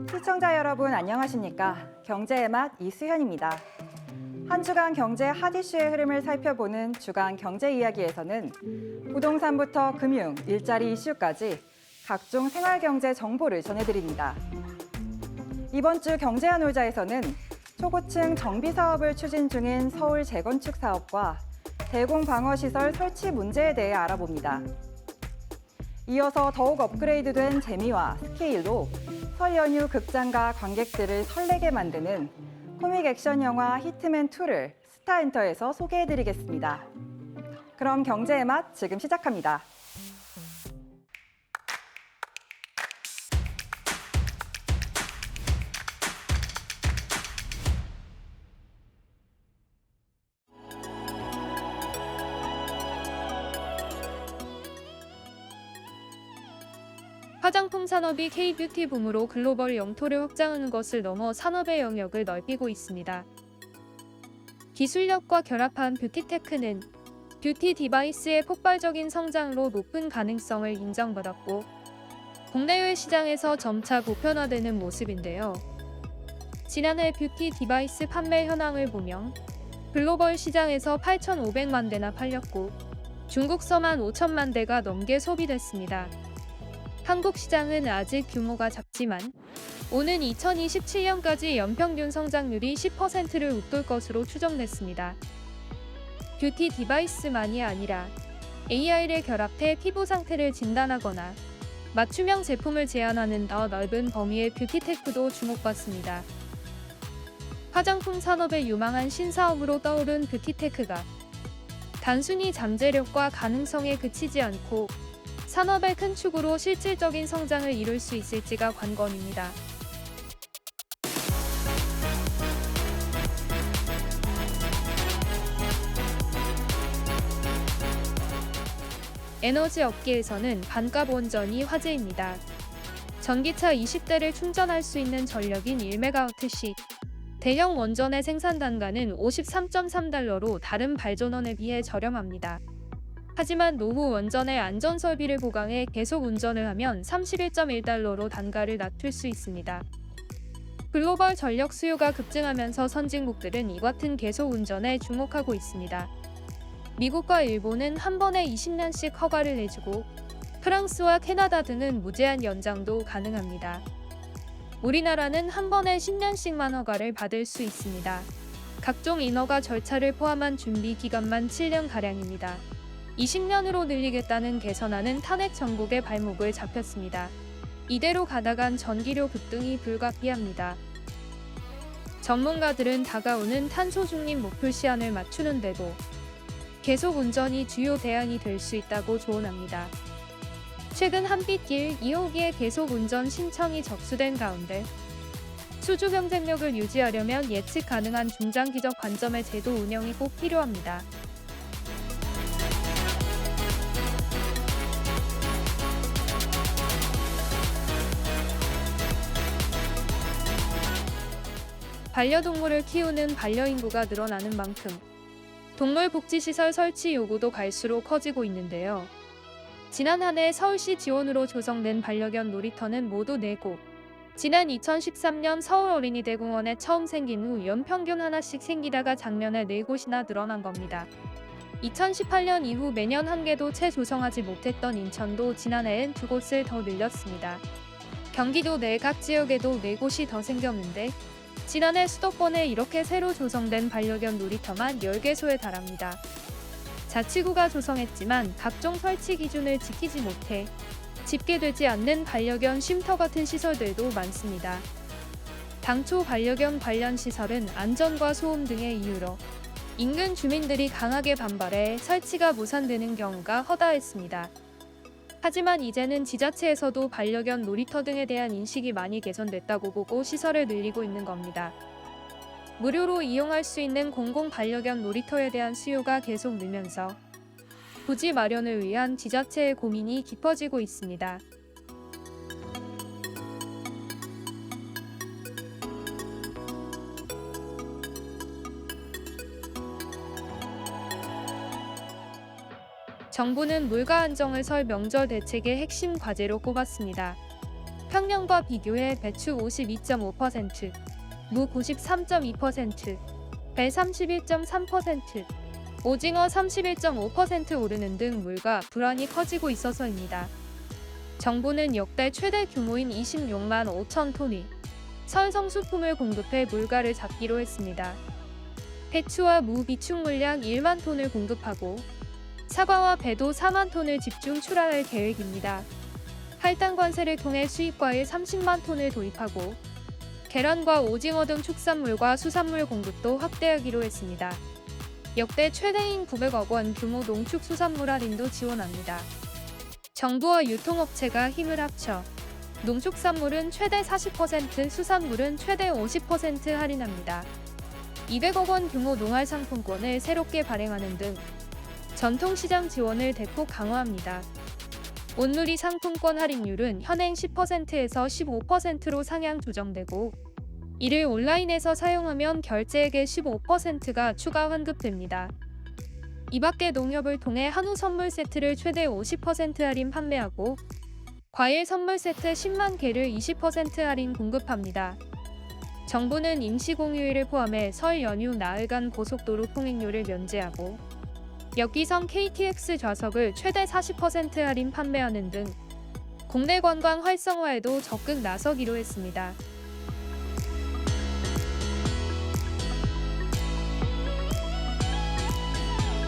시청자 여러분 안녕하십니까? 경제의 맛 이수현입니다. 한 주간 경제 핫 이슈의 흐름을 살펴보는 주간 경제 이야기에서는 부동산부터 금융, 일자리 이슈까지 각종 생활 경제 정보를 전해드립니다. 이번 주 경제한 놀자에서는 초고층 정비 사업을 추진 중인 서울 재건축 사업과 대공 방어시설 설치 문제에 대해 알아봅니다. 이어서 더욱 업그레이드된 재미와 스케일로 설 연휴 극장가 관객들을 설레게 만드는 코믹 액션 영화 히트맨2를 스타엔터에서 소개해드리겠습니다. 그럼 경제의 맛 지금 시작합니다. 화장품 산업이 K-뷰티 붐으로 글로벌 영토를 확장하는 것을 넘어 산업의 영역을 넓히고 있습니다. 기술력과 결합한 뷰티테크는 뷰티 디바이스의 폭발적인 성장으로 높은 가능성을 인정받았고 국내외 시장에서 점차 보편화되는 모습인데요. 지난해 뷰티 디바이스 판매 현황을 보면 글로벌 시장에서 8,500만 대나 팔렸고 중국서만 5천만 대가 넘게 소비됐습니다. 한국 시장은 아직 규모가 작지만 오는 2027년까지 연평균 성장률이 10%를 웃돌 것으로 추정됐습니다. 뷰티 디바이스만이 아니라 AI를 결합해 피부 상태를 진단하거나 맞춤형 제품을 제안하는 더 넓은 범위의 뷰티테크도 주목받습니다. 화장품 산업의 유망한 신사업으로 떠오른 뷰티테크가 단순히 잠재력과 가능성에 그치지 않고 산업의 큰 축으로 실질적인 성장을 이룰 수 있을지가 관건입니다. 에너지 업계에서는 반값 원전이 화제입니다. 전기차 20대를 충전할 수 있는 전력인 1메가와트씩 대형 원전의 생산 단가는 53.3달러로 다른 발전원에 비해 저렴합니다. 하지만 노후 원전의 안전 설비를 보강해 계속 운전을 하면 31.1달러로 단가를 낮출 수 있습니다. 글로벌 전력 수요가 급증하면서 선진국들은 이 같은 계속 운전에 주목하고 있습니다. 미국과 일본은 한 번에 20년씩 허가를 내주고 프랑스와 캐나다 등은 무제한 연장도 가능합니다. 우리나라는 한 번에 10년씩만 허가를 받을 수 있습니다. 각종 인허가 절차를 포함한 준비 기간만 7년가량입니다. 20년으로 늘리겠다는 개선안은 탄핵 정국의 발목을 잡혔습니다. 이대로 가다간 전기료 급등이 불가피합니다. 전문가들은 다가오는 탄소 중립 목표 시한을 맞추는데도 계속 운전이 주요 대안이 될 수 있다고 조언합니다. 최근 한빛길 2호기의 계속 운전 신청이 접수된 가운데 수주 경쟁력을 유지하려면 예측 가능한 중장기적 관점의 제도 운영이 꼭 필요합니다. 반려동물을 키우는 반려인구가 늘어나는 만큼 동물복지시설 설치 요구도 갈수록 커지고 있는데요. 지난 한 해 서울시 지원으로 조성된 반려견 놀이터는 모두 4곳. 지난 2013년 서울 어린이대공원에 처음 생긴 후 연평균 하나씩 생기다가 작년에 4곳이나 늘어난 겁니다. 2018년 이후 매년 1개도 채 조성하지 못했던 인천도 지난해엔 2곳을 더 늘렸습니다. 경기도 내 각 지역에도 4곳이 더 생겼는데 지난해 수도권에 이렇게 새로 조성된 반려견 놀이터만 10개소에 달합니다. 자치구가 조성했지만 각종 설치 기준을 지키지 못해 집계되지 않는 반려견 쉼터 같은 시설들도 많습니다. 당초 반려견 관련 시설은 안전과 소음 등의 이유로 인근 주민들이 강하게 반발해 설치가 무산되는 경우가 허다했습니다. 하지만 이제는 지자체에서도 반려견 놀이터 등에 대한 인식이 많이 개선됐다고 보고 시설을 늘리고 있는 겁니다. 무료로 이용할 수 있는 공공 반려견 놀이터에 대한 수요가 계속 늘면서 부지 마련을 위한 지자체의 고민이 깊어지고 있습니다. 정부는 물가 안정을 설 명절 대책의 핵심 과제로 꼽았습니다. 평년과 비교해 배추 52.5%, 무 93.2%, 배 31.3%, 오징어 31.5% 오르는 등 물가 불안이 커지고 있어서입니다. 정부는 역대 최대 규모인 26만 5천 톤의 설 성수품을 공급해 물가를 잡기로 했습니다. 배추와 무 비축 물량 1만 톤을 공급하고 사과와 배도 4만 톤을 집중 출하할 계획입니다. 할당 관세를 통해 수입과일 30만 톤을 도입하고 계란과 오징어 등 축산물과 수산물 공급도 확대하기로 했습니다. 역대 최대인 900억 원 규모 농축수산물 할인도 지원합니다. 정부와 유통업체가 힘을 합쳐 농축산물은 최대 40%, 수산물은 최대 50% 할인합니다. 200억 원 규모 농활 상품권을 새롭게 발행하는 등 전통시장 지원을 대폭 강화합니다. 온누리 상품권 할인율은 현행 10%에서 15%로 상향 조정되고 이를 온라인에서 사용하면 결제액의 15%가 추가 환급됩니다. 이 밖에 농협을 통해 한우 선물 세트를 최대 50% 할인 판매하고 과일 선물 세트 10만 개를 20% 할인 공급합니다. 정부는 임시공휴일을 포함해 설 연휴 나흘간 고속도로 통행료를 면제하고 역기성 KTX 좌석을 최대 40% 할인 판매하는 등 국내 관광 활성화에도 적극 나서기로 했습니다.